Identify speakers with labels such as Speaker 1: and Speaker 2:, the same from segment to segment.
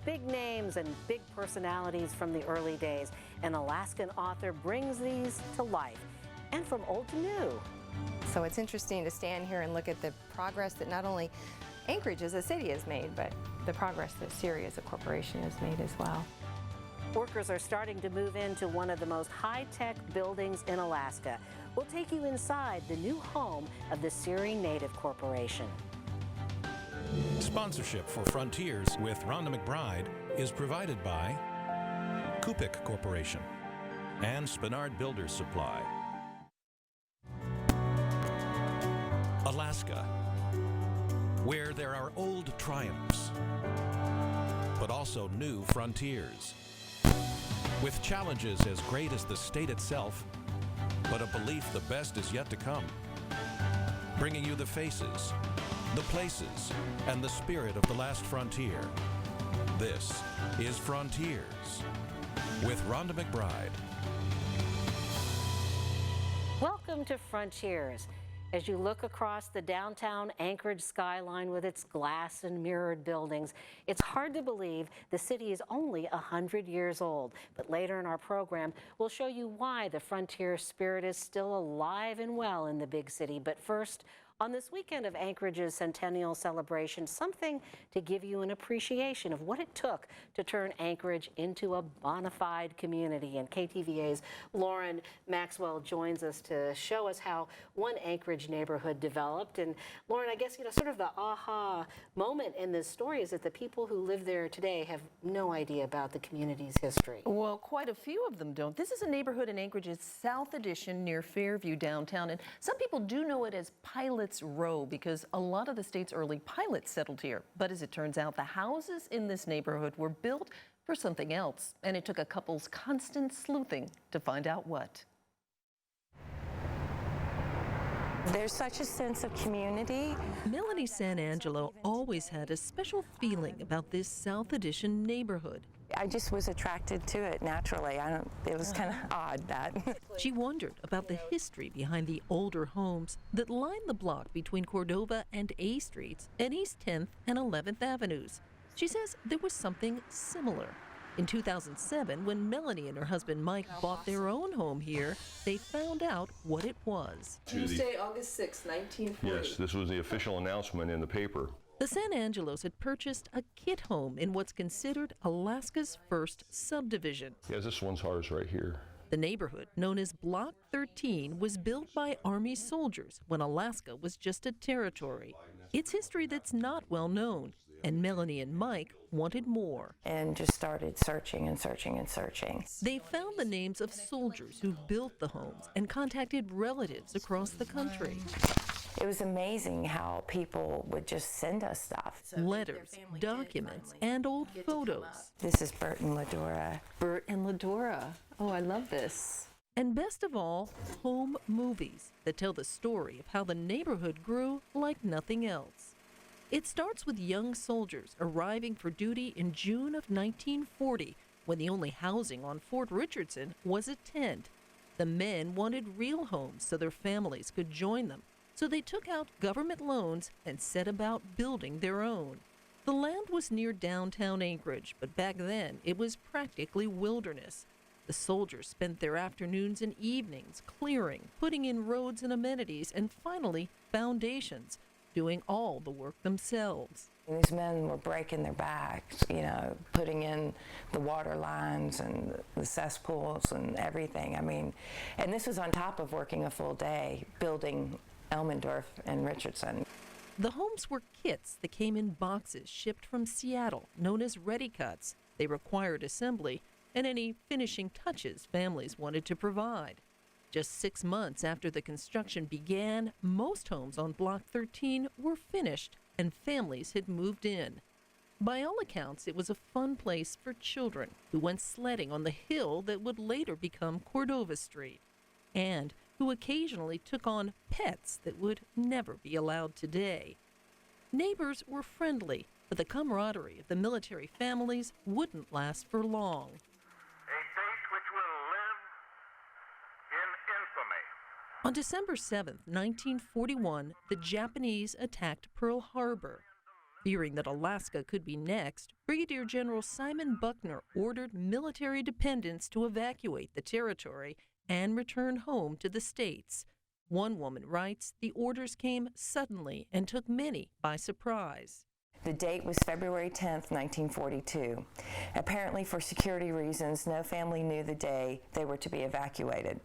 Speaker 1: big names and big personalities from the early days. An Alaskan author brings these to life, and from old to new.
Speaker 2: So it's interesting to stand here and look at the progress that not only Anchorage as a city has made, but the progress that SERI as a corporation has made as well.
Speaker 1: Workers are starting to move into one of the most high-tech buildings in Alaska. We'll take you inside the new home of the SERI Native Corporation.
Speaker 3: Sponsorship for Frontiers with Rhonda McBride is provided by Kupik Corporation and Spenard Builders Supply. Alaska, where there are old triumphs, but also new frontiers, with challenges as great as the state itself, but a belief the best is yet to come, bringing you the faces, the places, and the spirit of the last frontier. This is Frontiers with Rhonda McBride.
Speaker 1: Welcome to Frontiers. As you look across the downtown Anchorage skyline with its glass and mirrored buildings, it's hard to believe the city is only 100 years old. But later in our program, we'll show you why the frontier spirit is still alive and well in the big city. But first, on this weekend of Anchorage's centennial celebration, something to give you an appreciation of what it took to turn Anchorage into a bona fide community. And KTVA's Lauren Maxwell joins us to show us how one Anchorage neighborhood developed. And Lauren, I guess, sort of the aha moment in this story is that the people who live there today have no idea about the community's history.
Speaker 4: Well, quite a few of them don't. This is a neighborhood in Anchorage's South Addition near Fairview downtown, and some people do know it as Pilot's Row because a lot of the state's early pilots settled here. But as it turns out, the houses in this neighborhood were built for something else, and it took a couple's constant sleuthing to find out what.
Speaker 2: There's such a sense of community.
Speaker 5: Melanie San Angelo always had a special feeling about this South Addition neighborhood.
Speaker 2: I just was attracted to it naturally. It was kind of odd that.
Speaker 5: She wondered about the history behind the older homes that line the block between Cordova and A Streets and East 10th and 11th Avenues. She says there was something similar. In 2007, when Melanie and her husband Mike bought their own home here, they found out what it was.
Speaker 4: Tuesday, August 6, 1940.
Speaker 6: Yes, this was the official announcement in the paper.
Speaker 5: The San Angelos had purchased a kit home in what's considered Alaska's first subdivision.
Speaker 6: Yes, this one's ours right here.
Speaker 5: The neighborhood, known as Block 13, was built by Army soldiers when Alaska was just a territory. It's history that's not well known, and Melanie and Mike wanted more.
Speaker 2: And just started searching and searching and searching.
Speaker 5: They found the names of soldiers who built the homes and contacted relatives across the country.
Speaker 2: It was amazing how people would just send us stuff.
Speaker 5: Letters, documents, and old photos.
Speaker 2: This is Bert and Ladora.
Speaker 4: Bert and Ladora. Oh, I love this.
Speaker 5: And best of all, home movies that tell the story of how the neighborhood grew like nothing else. It starts with young soldiers arriving for duty in June of 1940, when the only housing on Fort Richardson was a tent. The men wanted real homes so their families could join them. So they took out government loans and set about building their own. The land was near downtown Anchorage, but back then it was practically wilderness. The soldiers spent their afternoons and evenings clearing, putting in roads and amenities, and finally foundations, doing all the work themselves.
Speaker 2: And these men were breaking their backs, putting in the water lines and the cesspools and everything. And this was on top of working a full day building Elmendorf and Richardson.
Speaker 5: The homes were kits that came in boxes shipped from Seattle, known as ready cuts. They required assembly and any finishing touches families wanted to provide. Just 6 months after the construction began, most homes on Block 13 were finished and families had moved in. By all accounts, it was a fun place for children who went sledding on the hill that would later become Cordova Street, and who occasionally took on pets that would never be allowed today. Neighbors were friendly, but the camaraderie of the military families wouldn't last for long.
Speaker 7: A date which will live in infamy.
Speaker 5: On December 7, 1941, the Japanese attacked Pearl Harbor. Fearing that Alaska could be next, Brigadier General Simon Buckner ordered military dependents to evacuate the territory and return home to the States. One woman writes, the orders came suddenly and took many by surprise.
Speaker 2: The date was February 10th, 1942. Apparently, for security reasons, no family knew the day they were to be evacuated.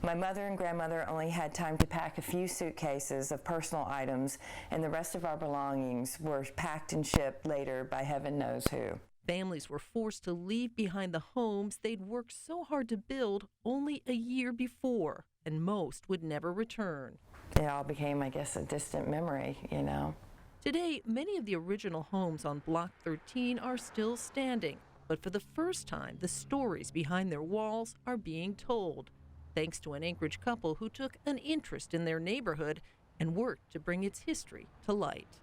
Speaker 2: My mother and grandmother only had time to pack a few suitcases of personal items, and the rest of our belongings were packed and shipped later by heaven knows who.
Speaker 5: Families were forced to leave behind the homes they'd worked so hard to build only a year before, and most would never return.
Speaker 2: It all became, I guess, a distant memory, you know.
Speaker 5: Today, many of the original homes on Block 13 are still standing, but for the first time, the stories behind their walls are being told, thanks to an Anchorage couple who took an interest in their neighborhood and worked to bring its history to light.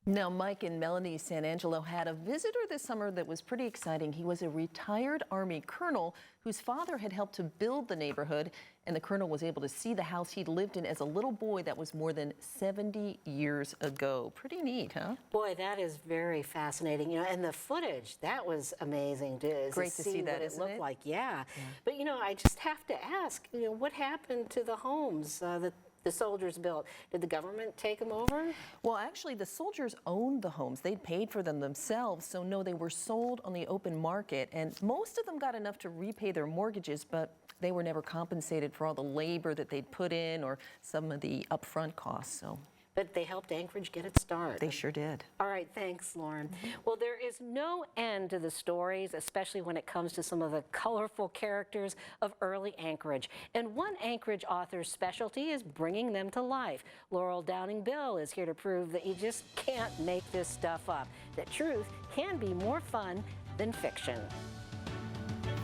Speaker 4: Now, Mike and Melanie San Angelo had a visitor this summer that was pretty exciting. He was a retired Army colonel whose father had helped to build the neighborhood, and the colonel was able to see the house he'd lived in as a little boy that was more than 70 years ago. Pretty neat, huh?
Speaker 1: Boy, that is very fascinating. You know, and the footage, that was amazing to
Speaker 4: Great to see that,
Speaker 1: what it
Speaker 4: isn't
Speaker 1: looked
Speaker 4: it?
Speaker 1: like. Yeah. But, you know, I just have to ask, you know, what happened to the homes that the soldiers built? Did the government take them over?
Speaker 4: Well, actually, the soldiers owned the homes. They'd paid for them themselves, so no, they were sold on the open market, and most of them got enough to repay their mortgages, but they were never compensated for all the labor that they'd put in or some of the upfront costs. So
Speaker 1: But they helped Anchorage get its start.
Speaker 4: they sure did.
Speaker 1: All right, thanks, Lauren. Well, there is no end to the stories, especially when it comes to some of the colorful characters of early Anchorage. And one Anchorage author's specialty is bringing them to life. Laurel Downing Bill is here to prove that you just can't make this stuff up, that truth can be more fun than fiction.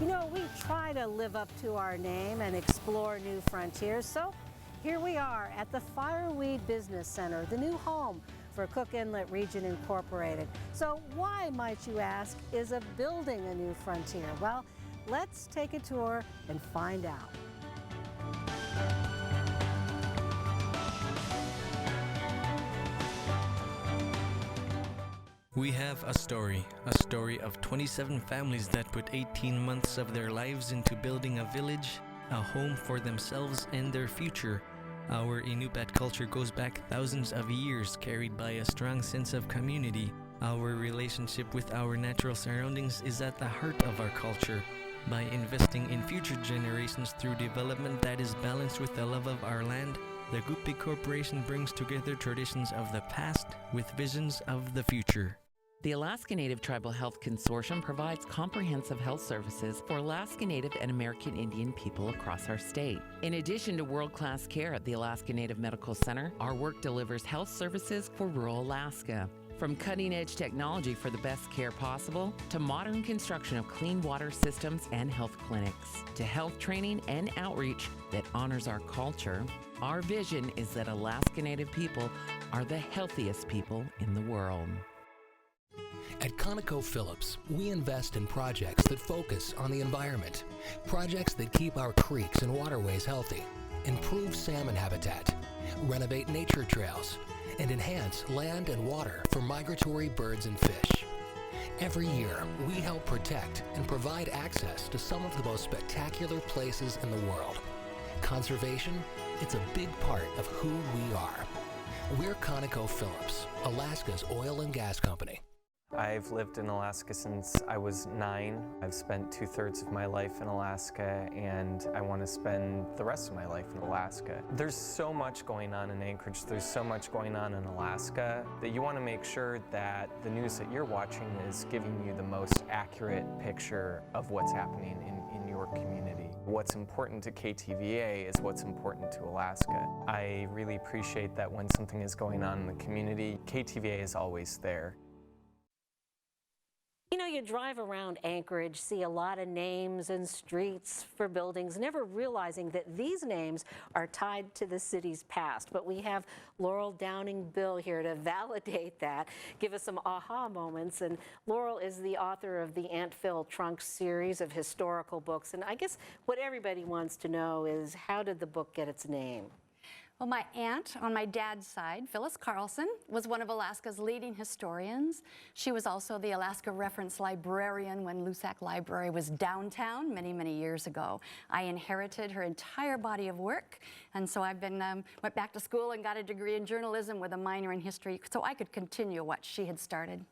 Speaker 1: You know, we try to live up to our name and explore new frontiers, so here we are at the Fireweed Business Center, the new home for Cook Inlet Region Incorporated. So why, might you ask, is a building a new frontier? Well, let's take a tour and find out.
Speaker 8: We have a story of 27 families that put 18 months of their lives into building a village, a home for themselves and their future. Our Inupiat culture goes back thousands of years, carried by a strong sense of community. Our relationship with our natural surroundings is at the heart of our culture. By investing in future generations through development that is balanced with the love of our land, the Gupi Corporation brings together traditions of the past with visions of the future.
Speaker 9: The Alaska Native Tribal Health Consortium provides comprehensive health services for Alaska Native and American Indian people across our state. In addition to world-class care at the Alaska Native Medical Center, our work delivers health services for rural Alaska. From cutting-edge technology for the best care possible, to modern construction of clean water systems and health clinics, to health training and outreach that honors our culture, our vision is that Alaska Native people are the healthiest people in the world.
Speaker 10: At ConocoPhillips, we invest in projects that focus on the environment, projects that keep our creeks and waterways healthy, improve salmon habitat, renovate nature trails, and enhance land and water for migratory birds and fish. Every year, we help protect and provide access to some of the most spectacular places in the world. Conservation, it's a big part of who we are. We're ConocoPhillips, Alaska's oil and gas company.
Speaker 11: I've lived in Alaska since I was 9. I've spent 2/3 of my life in Alaska, and I want to spend the rest of my life in Alaska. There's so much going on in Anchorage, there's so much going on in Alaska that you want to make sure that the news that you're watching is giving you the most accurate picture of what's happening in your community. What's important to KTVA is what's important to Alaska. I really appreciate that when something is going on in the community, KTVA is always there.
Speaker 1: You know, you drive around Anchorage, see a lot of names and streets for buildings, never realizing that these names are tied to the city's past. But we have Laurel Downing Bill here to validate that, give us some aha moments. And Laurel is the author of the Ant-Filled Trunks series of historical books. And I guess what everybody wants to know is, how did the book get its name?
Speaker 12: Well, my aunt on my dad's side, Phyllis Carlson, was one of Alaska's leading historians. She was also the Alaska Reference Librarian when Lusac Library was downtown many, many years ago. I inherited her entire body of work, and so I've been went back to school and got a degree in journalism with a minor in history, so I could continue what she had started.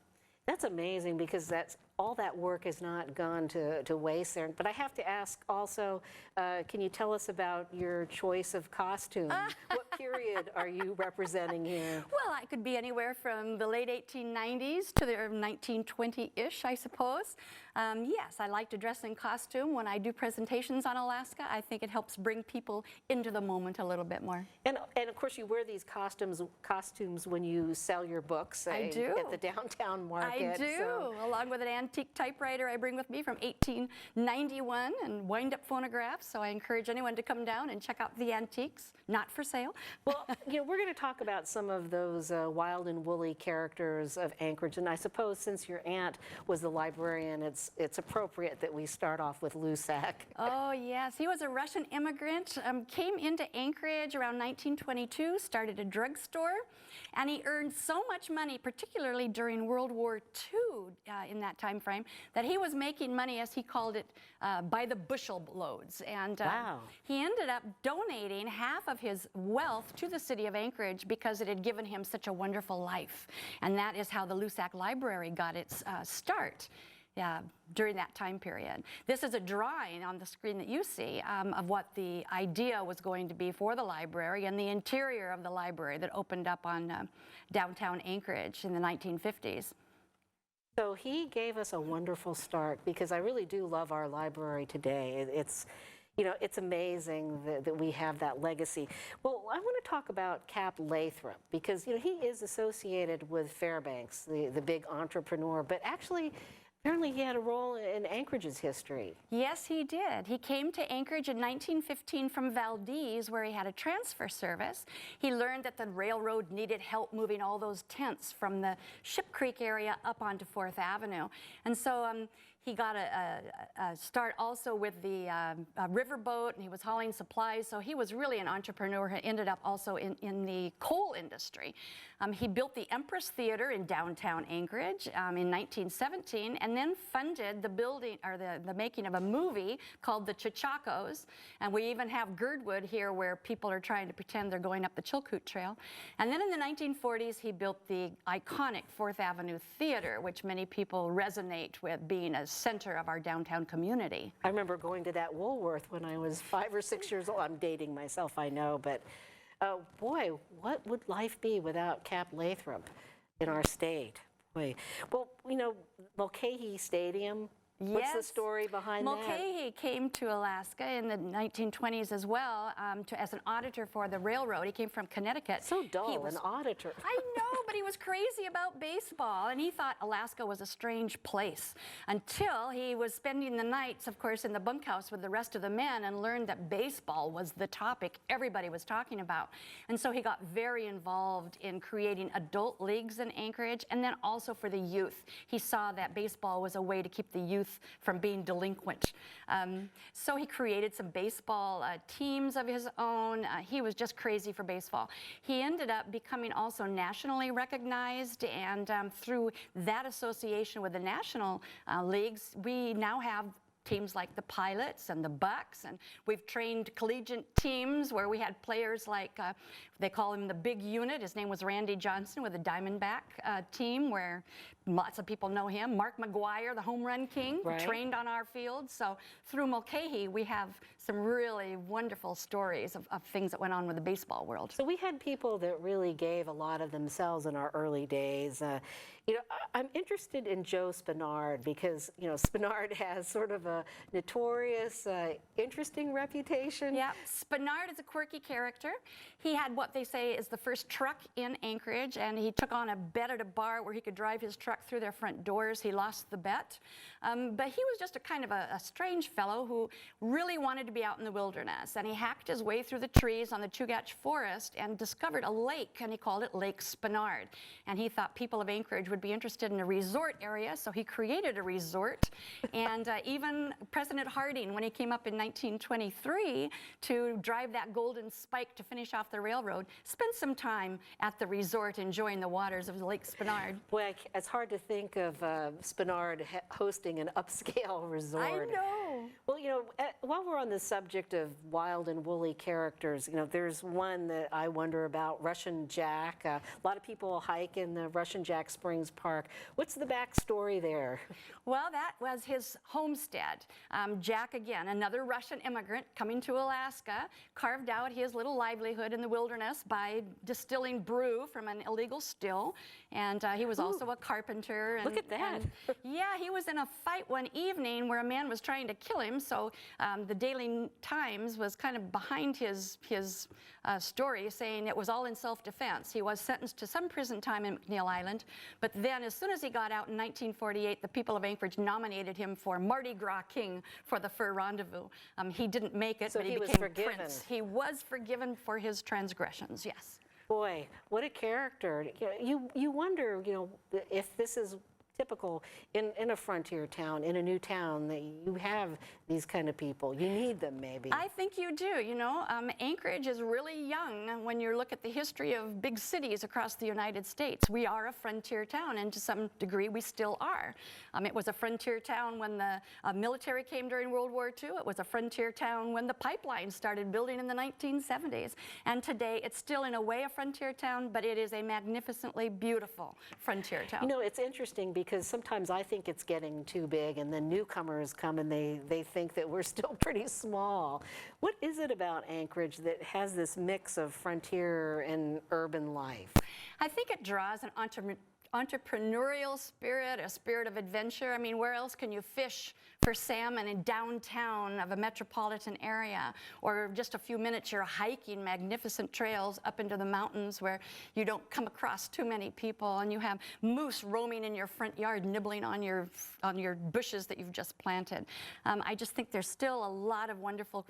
Speaker 1: That's amazing, because all that work has not gone to waste there. But I have to ask also, can you tell us about your choice of costume? What period are you representing here?
Speaker 12: Well, I could be anywhere from the late 1890s to the 1920-ish, I suppose. Yes, I like to dress in costume when I do presentations on Alaska. I think it helps bring people into the moment a little bit more.
Speaker 1: And of course, you wear these costumes when you sell your books
Speaker 12: I do.
Speaker 1: At the downtown market.
Speaker 12: I do, along with an antique typewriter I bring with me from 1891 and wind-up phonographs. So I encourage anyone to come down and check out the antiques, not for sale.
Speaker 1: Well, we're going to talk about some of those wild and woolly characters of Anchorage, and I suppose since your aunt was the librarian, it's appropriate that we start off with Lusac.
Speaker 12: Oh yes, he was a Russian immigrant, came into Anchorage around 1922, started a drugstore, and he earned so much money, particularly during World War II in that time frame, that he was making money, as he called it, by the bushel loads. And
Speaker 1: wow.
Speaker 12: He ended up donating half of his wealth to the city of Anchorage because it had given him such a wonderful life. And that is how the Lusac Library got its start. During that time period. This is a drawing on the screen that you see of what the idea was going to be for the library and the interior of the library that opened up on downtown Anchorage in the 1950s.
Speaker 1: So he gave us a wonderful start, because I really do love our library today. It's amazing that we have that legacy. Well, I want to talk about Cap Lathrop, because he is associated with Fairbanks, the big entrepreneur, but actually apparently he had a role in Anchorage's history.
Speaker 12: Yes, he did. He came to Anchorage in 1915 from Valdez, where he had a transfer service. He learned that the railroad needed help moving all those tents from the Ship Creek area up onto 4th Avenue. And so he got a start also with the riverboat, and he was hauling supplies, so he was really an entrepreneur. He ended up also in the coal industry. He built the Empress Theater in downtown Anchorage in 1917, and then funded the building, or the making of a movie called The Chachacos. And we even have Girdwood here, where people are trying to pretend they're going up the Chilkoot Trail. And then in the 1940s, he built the iconic 4th Avenue Theater, which many people resonate with being a center of our downtown community.
Speaker 1: I remember going to that Woolworth when I was 5 or 6 years old. I'm dating myself, I know, but boy, what would life be without Cap Lathrop in our state? Boy. Well, Mulcahy Stadium. What's the story behind that?
Speaker 12: Mulcahy came to Alaska in the 1920s as well as an auditor for the railroad. He came from Connecticut.
Speaker 1: So dull, an auditor.
Speaker 12: I know, but he was crazy about baseball, and he thought Alaska was a strange place until he was spending the nights, of course, in the bunkhouse with the rest of the men and learned that baseball was the topic everybody was talking about. And so he got very involved in creating adult leagues in Anchorage, and then also for the youth. He saw that baseball was a way to keep the youth from being delinquent. So he created some baseball teams of his own. He was just crazy for baseball. He ended up becoming also nationally recognized, and through that association with the national leagues, we now have teams like the Pilots and the Bucks, and we've trained collegiate teams where we had players like, they call him the big unit. His name was Randy Johnson with the Diamondback team, where lots of people know him. Mark McGuire, the home run king, trained on our field. So through Mulcahy, we have some really wonderful stories of things that went on with the baseball world.
Speaker 1: So we had people that really gave a lot of themselves in our early days. I'm interested in Joe Spenard, because Spenard has sort of a notorious, interesting reputation.
Speaker 12: Yeah, Spenard is a quirky character. He had what they say is the first truck in Anchorage, and he took on a bet at a bar where he could drive his truck struck through their front doors. He lost the bet. But he was just a kind of a strange fellow who really wanted to be out in the wilderness. And he hacked his way through the trees on the Chugach Forest and discovered a lake, and he called it Lake Spenard. And he thought people of Anchorage would be interested in a resort area, so he created a resort. And even President Harding, when he came up in 1923 to drive that golden spike to finish off the railroad, spent some time at the resort enjoying the waters of Lake Spenard.
Speaker 1: Boy, it's hard to think of Spenard hosting an upscale resort.
Speaker 12: I know.
Speaker 1: Well, you know, while we're on the subject of wild and woolly characters, you know, there's one that I wonder about, Russian Jack. A lot of people hike in the Russian Jack Springs Park. What's the backstory there?
Speaker 12: Well, that was his homestead. Jack, again, another Russian immigrant coming to Alaska, carved out his little livelihood in the wilderness by distilling brew from an illegal still. And he was also a carpenter. And,
Speaker 1: look at that.
Speaker 12: Yeah, he was in a fight one evening where a man was trying to kill him. So the Daily Times was kind of behind his story, saying it was all in self-defense. He was sentenced to some prison time in McNeil Island. But then as soon as he got out in 1948, the people of Anchorage nominated him for Mardi Gras King for the Fur Rendezvous. He didn't make it,
Speaker 1: So
Speaker 12: but he
Speaker 1: he was
Speaker 12: became
Speaker 1: forgiven.
Speaker 12: prince. He was forgiven for his transgressions, yes.
Speaker 1: Boy, what a character. You wonder, you know, if this is typical in a frontier town, in a new town, that you have these kind of people. You need them, maybe.
Speaker 12: I think you do. You know, Anchorage is really young when you look at the history of big cities across the United States. We are a frontier town, and to some degree we still are. It was a frontier town when the military came during World War II. It was a frontier town when the pipeline started building in the 1970s. And today it's still in a way a frontier town, but it is a magnificently beautiful frontier town.
Speaker 1: You know, it's interesting because sometimes I think it's getting too big, and then newcomers come and they think that we're still pretty small. What is it about Anchorage that has this mix of frontier and urban life?
Speaker 12: I think it draws an entrepreneurial spirit, a spirit of adventure. I mean, where else can you fish for salmon in downtown of a metropolitan area? Or just a few minutes you're hiking magnificent trails up into the mountains where you don't come across too many people, and you have moose roaming in your front yard nibbling on your bushes that you've just planted. I just think there's still a lot of wonderful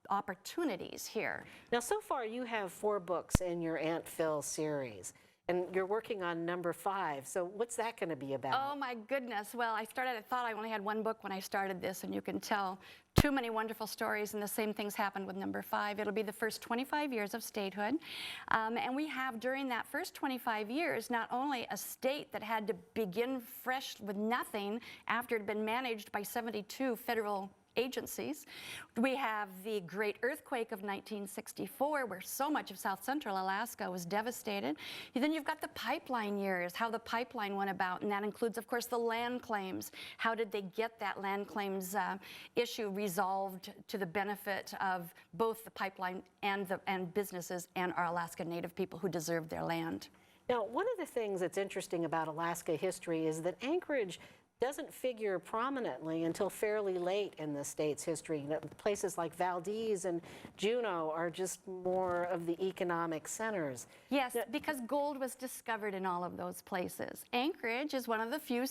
Speaker 12: opportunities here.
Speaker 1: Now, so far you have 4 books in your Aunt Phil series. And you're working on number 5. So what's that going to be about?
Speaker 12: Oh my goodness. Well, I thought I only had 1 book when I started this, and you can tell too many wonderful stories, and the same things happened with number 5. It'll be the first 25 years of statehood. And we have, during that first 25 years, not only a state that had to begin fresh with nothing after it had been managed by 72 federal agencies. We have the great earthquake of 1964, where so much of South Central Alaska was devastated. And then you've got the pipeline years, how the pipeline went about, and that includes, of course, the land claims. How did they get that land claims issue resolved to the benefit of both the pipeline and businesses and our Alaska Native people who deserve their land?
Speaker 1: Now, one of the things that's interesting about Alaska history is that Anchorage doesn't figure prominently until fairly late in the state's history. You know, places like Valdez and Juneau are just more of the economic centers.
Speaker 12: Yes, because gold was discovered in all of those places. Anchorage is one of the few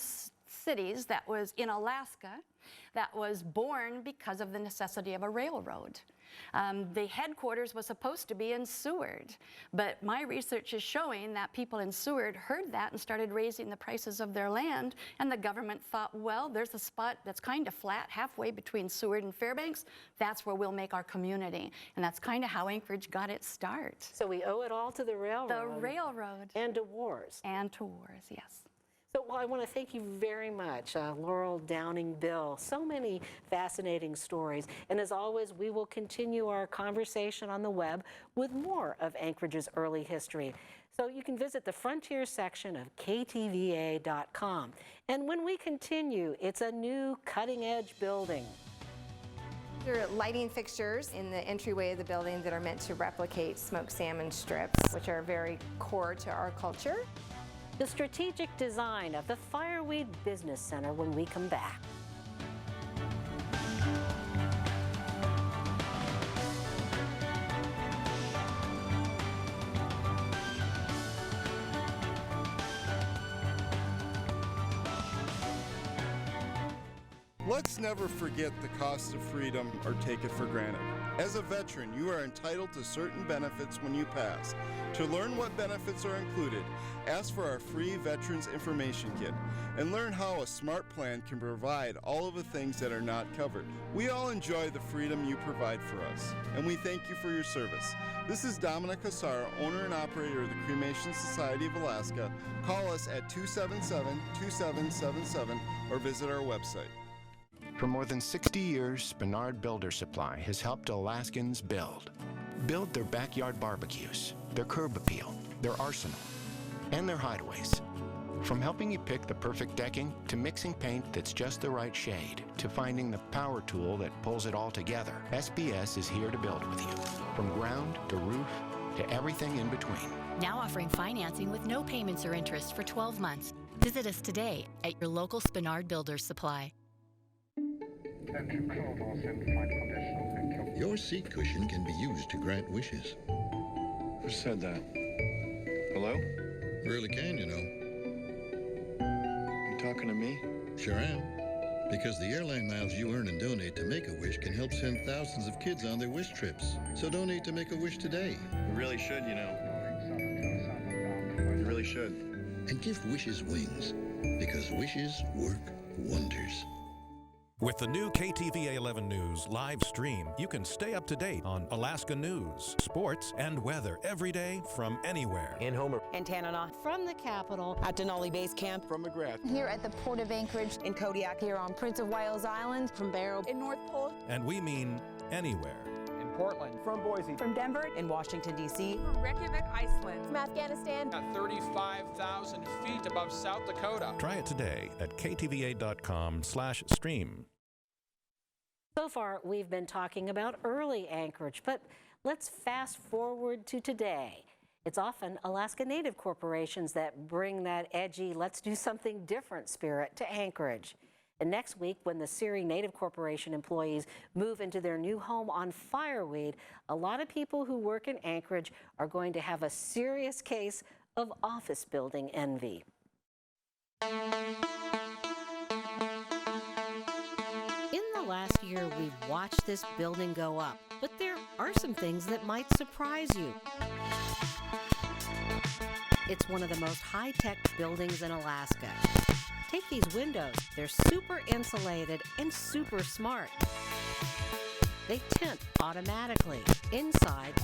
Speaker 12: cities that was in Alaska that was born because of the necessity of a railroad. The headquarters was supposed to be in Seward, but my research is showing that people in Seward heard that and started raising the prices of their land, and the government thought, well, there's a spot that's kind of flat halfway between Seward and Fairbanks. That's where we'll make our community, and that's kind of how Anchorage got its start.
Speaker 1: So we owe it all to the railroad.
Speaker 12: The railroad.
Speaker 1: And to wars.
Speaker 12: And to wars, yes.
Speaker 1: So, well, I want to thank you very much, Laurel Downing Bill. So many fascinating stories. And as always, we will continue our conversation on the web with more of Anchorage's early history. So you can visit the Frontier section of ktva.com. And when we continue, it's a new cutting-edge building.
Speaker 13: There are lighting fixtures in the entryway of the building that are meant to replicate smoked salmon strips, which are very core to our culture.
Speaker 1: The strategic design of the Fireweed Business Center when we come back.
Speaker 14: Let's never forget the cost of freedom or take it for granted. As a veteran, you are entitled to certain benefits when you pass. To learn what benefits are included, ask for our free Veterans Information Kit and learn how a smart plan can provide all of the things that are not covered. We all enjoy the freedom you provide for us, and we thank you for your service. This is Dominic Hassar, owner and operator of the Cremation Society of Alaska. Call us at 277-2777 or visit our website.
Speaker 15: For more than 60 years, Spenard Builder Supply has helped Alaskans build their backyard barbecues, their curb appeal, their arsenal, and their hideaways. From helping you pick the perfect decking, to mixing paint that's just the right shade, to finding the power tool that pulls it all together, SBS is here to build with you. From ground to roof to everything in between.
Speaker 16: Now offering financing with no payments or interest for 12 months. Visit us today at your local Spenard Builder Supply.
Speaker 17: Your seat cushion can be used to grant wishes.
Speaker 18: Who said that? Hello?
Speaker 17: Really can, you know.
Speaker 18: You talking to me?
Speaker 17: Sure am. Because the airline miles you earn and donate to Make-A-Wish can help send thousands of kids on their wish trips. So donate to Make-A-Wish today.
Speaker 18: You really should, you know. You really should.
Speaker 17: And give wishes wings. Because wishes work wonders.
Speaker 3: With the new KTVA 11 News live stream, you can stay up to date on Alaska news, sports, and weather every day from anywhere.
Speaker 19: In Homer.
Speaker 20: In Tanana.
Speaker 1: From the capital.
Speaker 20: At Denali Base Camp.
Speaker 14: From McGrath.
Speaker 21: Here at the Port of Anchorage.
Speaker 20: In Kodiak.
Speaker 21: Here on Prince of Wales Island.
Speaker 20: From Barrow.
Speaker 21: In North Pole.
Speaker 3: And we mean anywhere.
Speaker 19: In Portland.
Speaker 20: From Boise.
Speaker 21: From Denver.
Speaker 20: In Washington, D.C.
Speaker 21: From Reykjavik, Iceland. From Afghanistan.
Speaker 19: At 35,000 feet above South Dakota.
Speaker 3: Try it today at ktva.com/stream.
Speaker 1: So far, we've been talking about early Anchorage, but let's fast forward to today. It's often Alaska Native corporations that bring that edgy, let's do something different spirit to Anchorage. And next week, when the Siri Native Corporation employees move into their new home on Fireweed, a lot of people who work in Anchorage are going to have a serious case of office building envy. In the last year, we've watched this building go up, but there are some things that might surprise you. It's one of the most high-tech buildings in Alaska. Take these windows. They're super insulated and super smart. They tint automatically. Inside,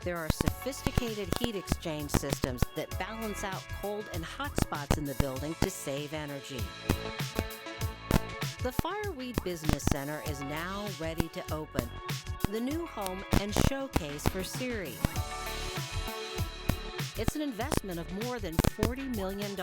Speaker 1: there are sophisticated heat exchange systems that balance out cold and hot spots in the building to save energy. The Fireweed Business Center is now ready to open, the new home and showcase for Siri. It's an investment of more than $40 million.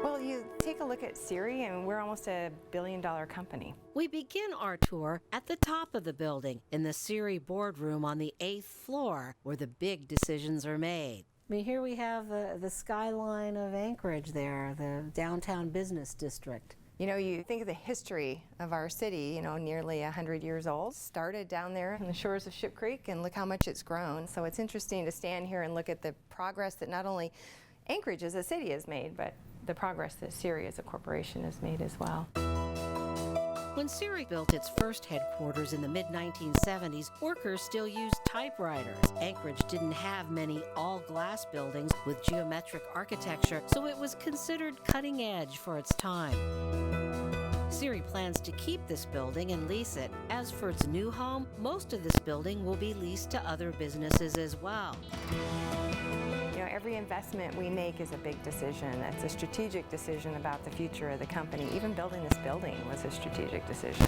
Speaker 13: Well, you take a look at Siri, and we're almost a billion-dollar company.
Speaker 1: We begin our tour at the top of the building in the Siri boardroom on the 8th floor, where the big decisions are made. I mean, here we have the skyline of Anchorage there, the downtown business district.
Speaker 13: You know, you think of the history of our city, you know, nearly 100 years old. Started down there on the shores of Ship Creek, and look how much it's grown. So it's interesting to stand here and look at the progress that not only Anchorage as a city has made, but the progress that Siri as a corporation has made as well.
Speaker 1: When Siri built its first headquarters in the mid-1970s, workers still used typewriters. Anchorage didn't have many all-glass buildings with geometric architecture, so it was considered cutting edge for its time. Siri plans to keep this building and lease it. As for its new home, most of this building will be leased to other businesses as well.
Speaker 13: You know, every investment we make is a big decision. It's a strategic decision about the future of the company. Even building this building was a strategic decision.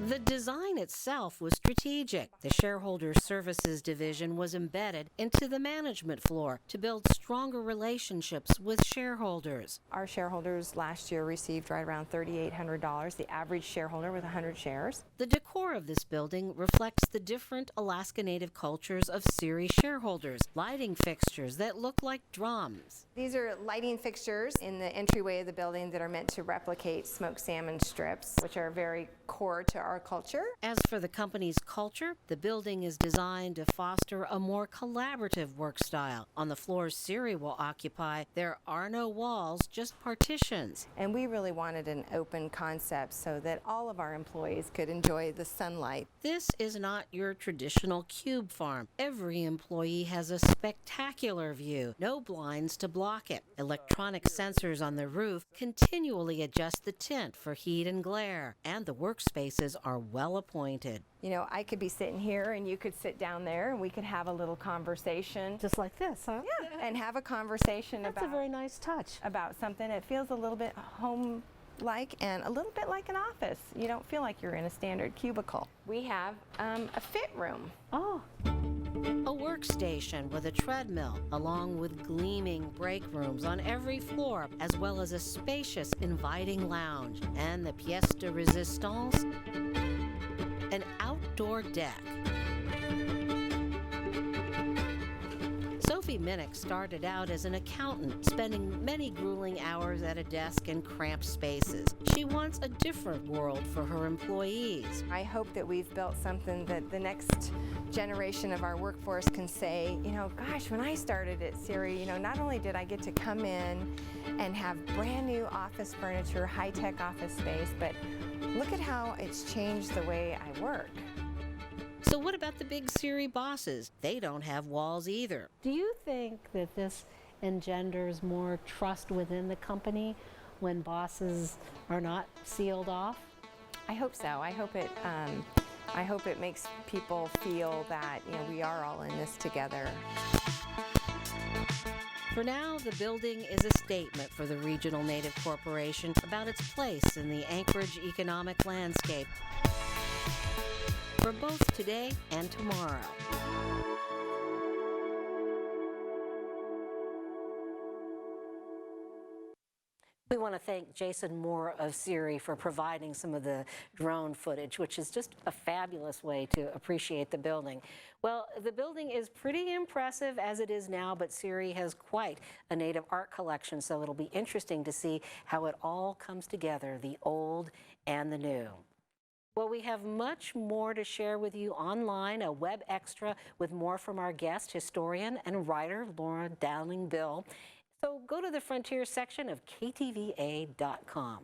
Speaker 1: The design itself was strategic. The Shareholder Services Division was embedded into the management floor to build stronger relationships with shareholders.
Speaker 13: Our shareholders last year received right around $3,800, the average shareholder with 100 shares.
Speaker 1: The decor of this building reflects the different Alaska Native cultures of Siri shareholders. Lighting fixtures that look like drums.
Speaker 13: These are lighting fixtures in the entryway of the building that are meant to replicate smoked salmon strips, which are very core to our culture.
Speaker 1: As for the company's culture, the building is designed to foster a more collaborative work style. On the floors Siri will occupy, there are no walls, just partitions.
Speaker 13: And we really wanted an open concept so that all of our employees could enjoy the sunlight.
Speaker 1: This is not your traditional cube farm. Every employee has a spectacular view, no blinds to block it. Electronic sensors on the roof continually adjust the tint for heat and glare, and the workspaces are well appointed.
Speaker 13: You know, I could be sitting here and you could sit down there and we could have a little conversation.
Speaker 1: Just like this, huh?
Speaker 13: Yeah, and have a conversation
Speaker 1: That's a very nice touch.
Speaker 13: about something that feels a little bit home-like and a little bit like an office. You don't feel like you're in a standard cubicle. We have a fit room.
Speaker 1: Oh. A workstation with a treadmill, along with gleaming break rooms on every floor, as well as a spacious, inviting lounge, and the pièce de résistance, an outdoor deck. Sophie Minnick started out as an accountant, spending many grueling hours at a desk in cramped spaces. She wants a different world for her employees.
Speaker 13: I hope that we've built something that the next generation of our workforce can say, you know, gosh, when I started at Siri, you know, not only did I get to come in and have brand new office furniture, high-tech office space, but look at how it's changed the way I work.
Speaker 1: So what about the big Siri bosses? They don't have walls either. Do you think that this engenders more trust within the company when bosses are not sealed off?
Speaker 13: I hope so. I hope it makes people feel that, you know, we are all in this together.
Speaker 1: For now, the building is a statement for the Regional Native Corporation about its place in the Anchorage economic landscape for both today and tomorrow. We want to thank Jason Moore of Siri for providing some of the drone footage, which is just a fabulous way to appreciate the building. Well, the building is pretty impressive as it is now, but Siri has quite a native art collection, so it'll be interesting to see how it all comes together, the old and the new. Well, we have much more to share with you online, a web extra with more from our guest, historian and writer Lauren Dowling-Bill. So go to the Frontier section of ktva.com.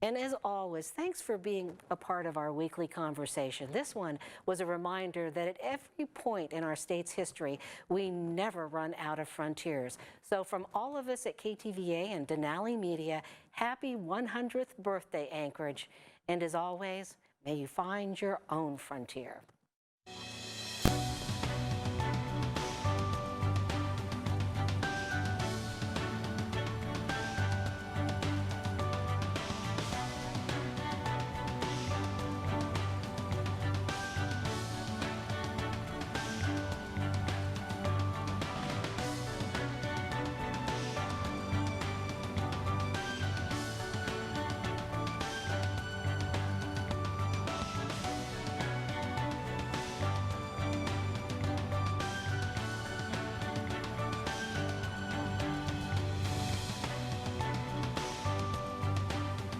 Speaker 1: And as always, thanks for being a part of our weekly conversation. This one was a reminder that at every point in our state's history, we never run out of frontiers. So from all of us at KTVA and Denali Media, happy 100th birthday, Anchorage. And as always, may you find your own frontier.